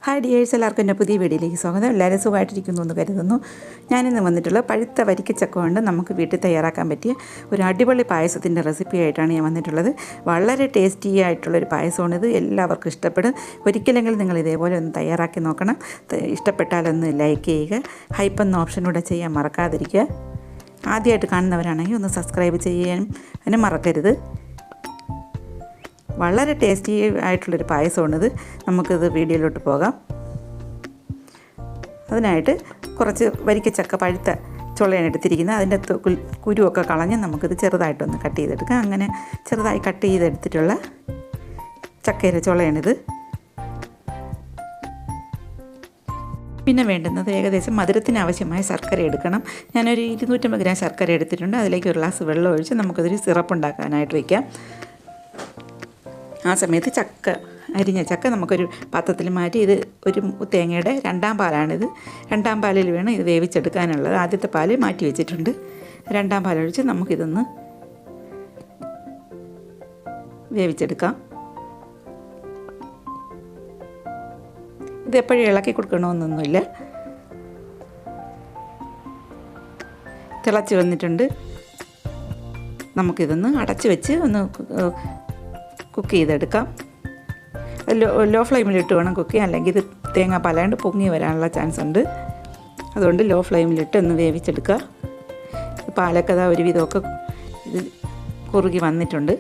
Hi dears, എല്ലാവർക്കും എൻ്റെ പുതിയ വീഡിയോയിലേക്ക് സ്വാഗതം. എല്ലാവരും സുഖമായിട്ടിരിക്കുന്നു എന്ന് കരുതുന്നു. ഞാനിന്ന് വന്നിട്ടുള്ള പഴുത്ത വരിക്കച്ചക്ക കൊണ്ട് നമുക്ക് വീട്ടിൽ തയ്യാറാക്കാൻ പറ്റിയ ഒരു അടിപൊളി പായസത്തിൻ്റെ റെസിപ്പി ആയിട്ടാണ് ഞാൻ വന്നിട്ടുള്ളത്. വളരെ ടേസ്റ്റി ആയിട്ടുള്ളൊരു പായസമാണിത്. എല്ലാവർക്കും ഇഷ്ടപ്പെടും. ഒരിക്കലെങ്കിലും നിങ്ങൾ ഇതേപോലെ ഒന്ന് തയ്യാറാക്കി നോക്കണം. ഇഷ്ടപ്പെട്ടാലൊന്ന് ലൈക്ക് ചെയ്യുക. ഹൈപ്പ് എന്ന ഓപ്ഷനൂടെ ചെയ്യാൻ മറക്കാതിരിക്കുക. ആദ്യമായിട്ട് കാണുന്നവരാണെങ്കിൽ ഒന്ന് സബ്സ്ക്രൈബ് ചെയ്യാനും മറക്കരുത്. വളരെ ടേസ്റ്റി ആയിട്ടുള്ളൊരു പായസമാണിത്. നമുക്കിത് വീഡിയോയിലോട്ട് പോകാം. അതിനായിട്ട് കുറച്ച് വരിക്കച്ചക്ക പഴുത്ത ചുളയാണ് എടുത്തിരിക്കുന്നത്. അതിൻ്റെ കുരുവൊക്കെ കളഞ്ഞ് നമുക്കിത് ചെറുതായിട്ടൊന്ന് കട്ട് ചെയ്തെടുക്കാം. അങ്ങനെ ചെറുതായി കട്ട് ചെയ്തെടുത്തിട്ടുള്ള ചക്കയുടെ ചുളയാണിത്. പിന്നെ വേണ്ടുന്നത് ഏകദേശം മധുരത്തിന് ആവശ്യമായ ശർക്കര എടുക്കണം. ഞാനൊരു 250 ഗ്രാം ശർക്കര എടുത്തിട്ടുണ്ട്. അതിലേക്ക് ഒരു ഗ്ലാസ് വെള്ളം ഒഴിച്ച് നമുക്കതൊരു സിറപ്പ് ഉണ്ടാക്കാനായിട്ട് വയ്ക്കാം. ആ സമയത്ത് അരിഞ്ഞ ചക്ക നമുക്കൊരു പാത്രത്തിൽ മാറ്റി, ഇത് ഒരു തേങ്ങയുടെ 2ാം പാലാണിത്. 2ാം പാലിൽ വേണം ഇത് വേവിച്ചെടുക്കാനുള്ളത്. ആദ്യത്തെ പാല് മാറ്റി വെച്ചിട്ടുണ്ട്. 2ാം പാലൊഴിച്ച് നമുക്കിതൊന്ന് വേവിച്ചെടുക്കാം. ഇതെപ്പോഴും ഇളക്കി കൊടുക്കണമെന്നൊന്നുമില്ല. തിളച്ച് വന്നിട്ടുണ്ട്. നമുക്കിതൊന്ന് അടച്ച് വെച്ച് ഒന്ന് കുക്ക് ചെയ്തെടുക്കാം. ലോ ഫ്ലെയിമിലിട്ട് വേണം കുക്ക് ചെയ്യാൻ, അല്ലെങ്കിൽ ഇത് തേങ്ങാപ്പാലാണ്ട് പൊങ്ങി വരാനുള്ള ചാൻസ് ഉണ്ട്. അതുകൊണ്ട് ലോ ഫ്ലെയിമിലിട്ട് ഒന്ന് വേവിച്ചെടുക്കുക. പാലൊക്കെ ഒരുവിധമൊക്കെ ഇത് കുറുകി വന്നിട്ടുണ്ട്.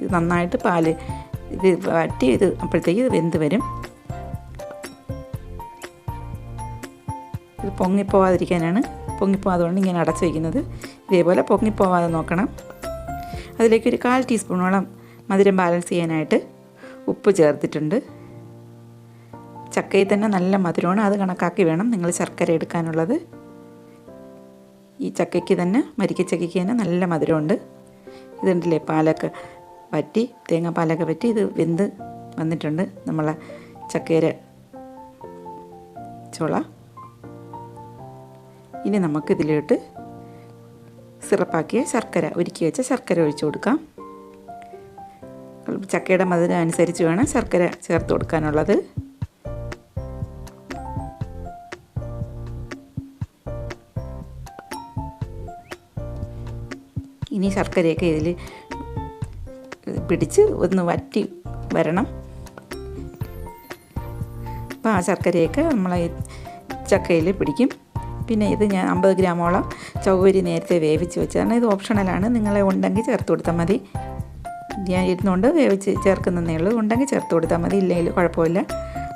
ഇത് നന്നായിട്ട് പാല് ഇത് വറ്റി ഇത് അപ്പോഴത്തേക്ക് ഇത് വെന്ത് വരും. ഇത് പൊങ്ങിപ്പോവാതിരിക്കാനാണ്, പൊങ്ങിപ്പോവാതുകൊണ്ട് ഇങ്ങനെ അടച്ച് വയ്ക്കുന്നത്. ഇതേപോലെ പൊങ്ങിപ്പോവാതെ നോക്കണം. അതിലേക്ക് ഒരു 1/4 ടീസ്പൂണോളം മധുരം ബാലൻസ് ചെയ്യാനായിട്ട് ഉപ്പ് ചേർത്തിട്ടുണ്ട്. ചക്കയിൽ തന്നെ നല്ല മധുരമാണ്, അത് കണക്കാക്കി വേണം നിങ്ങൾ ശർക്കര എടുക്കാനുള്ളത്. ഈ ചക്കയ്ക്ക് തന്നെ, വരിക്കച്ചക്കയ്ക്ക് തന്നെ നല്ല മധുരമുണ്ട്. ഇതുണ്ടല്ലേ, പാലൊക്കെ വറ്റി, തേങ്ങാപ്പാലൊക്കെ വറ്റി ഇത് വെന്ത് വന്നിട്ടുണ്ട് നമ്മളെ ചക്കയുടെ ചുള. ഇനി നമുക്കിതിലോട്ട് സിറപ്പാക്കിയ ശർക്കര, ഉരുക്കി വെച്ച ശർക്കര ഒഴിച്ചു കൊടുക്കാം. ചക്കയുടെ മധുരം അനുസരിച്ച് വേണം ശർക്കര ചേർത്ത് കൊടുക്കാനുള്ളത്. ഇനി ശർക്കരയൊക്കെ ഇതിൽ പിടിച്ച് ഒന്ന് വറ്റി വരണം. അപ്പോൾ ആ ശർക്കരയൊക്കെ നമ്മളെ ചക്കയിൽ പിടിക്കും. പിന്നെ ഇത് ഞാൻ 50 ഗ്രാമോളം ചവ്വരി നേരത്തെ വേവിച്ച് വെച്ചതാണ്. ഇത് ഓപ്ഷണലാണ്, നിങ്ങളെ ഉണ്ടെങ്കിൽ ചേർത്ത് കൊടുത്താൽ മതി. ഞാൻ ഇരുന്നുകൊണ്ട് വേവിച്ച് ചേർക്കുന്നതേ ഉള്ളൂ. ഉണ്ടെങ്കിൽ ചേർത്ത് കൊടുത്താൽ മതി, ഇല്ലെങ്കിൽ കുഴപ്പമില്ല.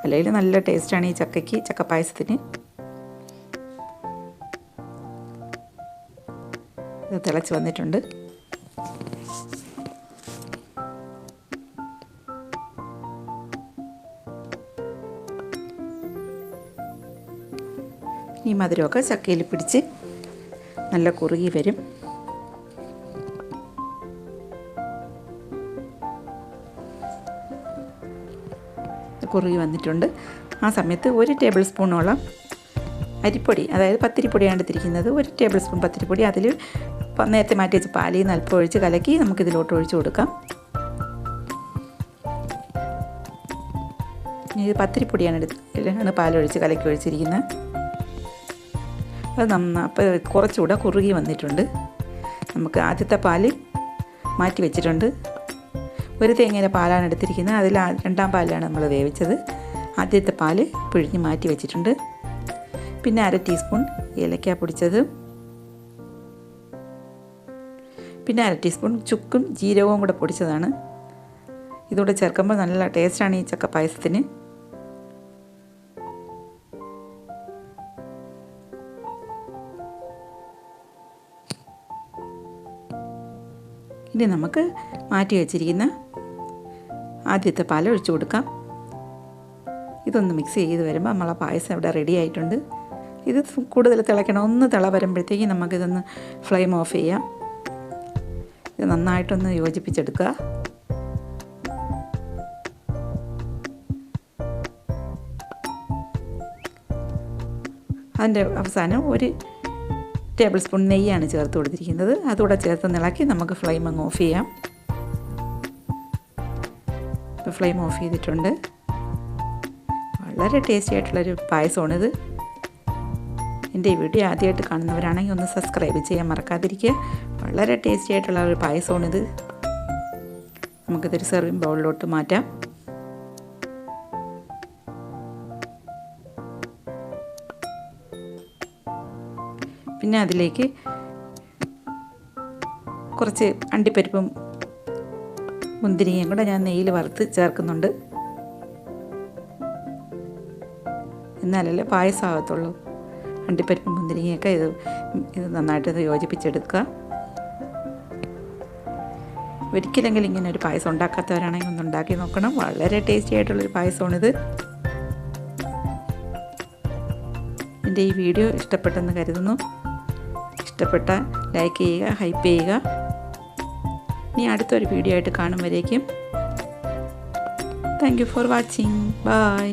അല്ലെങ്കിൽ നല്ല ടേസ്റ്റാണ് ഈ ചക്കയ്ക്ക്, ചക്ക പായസത്തിന്. ഇത് തിളച്ച് വന്നിട്ടുണ്ട്. ഈ മധുരമൊക്കെ ചക്കയിൽ പിടിച്ച് നല്ല കുറുകി വരും. കുറുകി വന്നിട്ടുണ്ട്. ആ സമയത്ത് 1 ടേബിൾ സ്പൂണോളം അരിപ്പൊടി, അതായത് പത്തിരിപ്പൊടിയാണ് എടുത്തിരിക്കുന്നത്. 1 ടേബിൾ സ്പൂൺ പത്തിരിപ്പൊടി അതിൽ നേരത്തെ മാറ്റി വെച്ച് പാലിൽ നിന്ന് അല്പം ഒഴിച്ച് കലക്കി നമുക്കിതിലോട്ട് ഒഴിച്ച് കൊടുക്കാം. ഇത് പത്തിരിപ്പൊടിയാണ് പാലൊഴിച്ച് കലക്കി ഒഴിച്ചിരിക്കുന്നത്. അത് അപ്പോൾ കുറച്ചുകൂടെ കുറുകി വന്നിട്ടുണ്ട്. നമുക്ക് ആദ്യത്തെ പാല് മാറ്റി വെച്ചിട്ടുണ്ട്. 1 തേങ്ങയുടെ പാലാണ് എടുത്തിരിക്കുന്നത്. അതിൽ 2ാം പാലിലാണ് നമ്മൾ വേവിച്ചത്. ആദ്യത്തെ പാല് പിഴിഞ്ഞ് മാറ്റി വെച്ചിട്ടുണ്ട്. പിന്നെ 1/2 ടീസ്പൂൺ ഏലക്ക പൊടിച്ചത്, പിന്നെ 1/2 ടീസ്പൂൺ ചുക്കും ജീരകവും കൂടെ പൊടിച്ചതാണ്. ഇതോടെ ചേർക്കുമ്പോൾ നല്ല ടേസ്റ്റാണ് ഈ ചക്ക പായസത്തിന്. ഇനി നമുക്ക് മാറ്റി വെച്ചിരിക്കുന്ന ആദ്യത്തെ പാൽ ഒഴിച്ചു കൊടുക്കാം. ഇതൊന്ന് മിക്സ് ചെയ്ത് വരുമ്പോൾ നമ്മളെ പായസം ഇവിടെ റെഡി ആയിട്ടുണ്ട്. ഇത് കൂടുതൽ തിളയ്ക്കണം. ഒന്ന് തിള വരുമ്പോഴത്തേക്ക് നമുക്കിതൊന്ന് ഫ്ലെയിം ഓഫ് ചെയ്യാം. ഇത് നന്നായിട്ടൊന്ന് യോജിപ്പിച്ചെടുക്കുക. അതിൻ്റെ അവസാനം 1 ടേബിൾ സ്പൂൺ നെയ്യാണ് ചേർത്ത് കൊടുത്തിരിക്കുന്നത്. അതുകൂടെ ചേർത്ത് ഇളക്കി നമുക്ക് ഫ്ലെയിം അങ്ങ് ഓഫ് ചെയ്യാം. ഫ്ലെയിം ഓഫ് ചെയ്തിട്ടുണ്ട്. വളരെ ടേസ്റ്റി ആയിട്ടുള്ളൊരു പായസമാണിത്. എൻ്റെ ഈ വീഡിയോ ആദ്യമായിട്ട് കാണുന്നവരാണെങ്കിൽ ഒന്ന് സബ്സ്ക്രൈബ് ചെയ്യാൻ മറക്കാതിരിക്കുക. വളരെ ടേസ്റ്റി ആയിട്ടുള്ള ഒരു പായസമാണിത്. നമുക്കിതൊരു സെർവിങ് ബൗളിലോട്ട് മാറ്റാം. പിന്നെ അതിലേക്ക് കുറച്ച് അണ്ടിപ്പരിപ്പും മുന്തിരിങ്ങയും കൂടെ ഞാൻ നെയ്യിൽ വറുത്ത് ചേർക്കുന്നുണ്ട്. എന്നാലല്ലേ പായസമാകത്തുള്ളൂ. അണ്ടിപ്പരിപ്പും മുന്തിരിങ്ങയൊക്കെ ഇത് നന്നായിട്ട് യോജിപ്പിച്ചെടുക്കുക. ഒരിക്കലെങ്കിലും ഇങ്ങനെ ഒരു പായസം ഉണ്ടാക്കാത്തവരാണെങ്കിൽ ഒന്ന് ഉണ്ടാക്കി നോക്കണം. വളരെ ടേസ്റ്റി ആയിട്ടുള്ളൊരു പായസമാണിത്. എൻ്റെ ഈ വീഡിയോ ഇഷ്ടപ്പെട്ടെന്ന് കരുതുന്നു. ഇഷ്ടപ്പെട്ടാൽ ലൈക്ക് ചെയ്യുക, ഹൈപ്പ് ചെയ്യുക. ഇനി അടുത്തൊരു വീഡിയോ ആയിട്ട് കാണും വരേക്കും. Thank you for watching. By.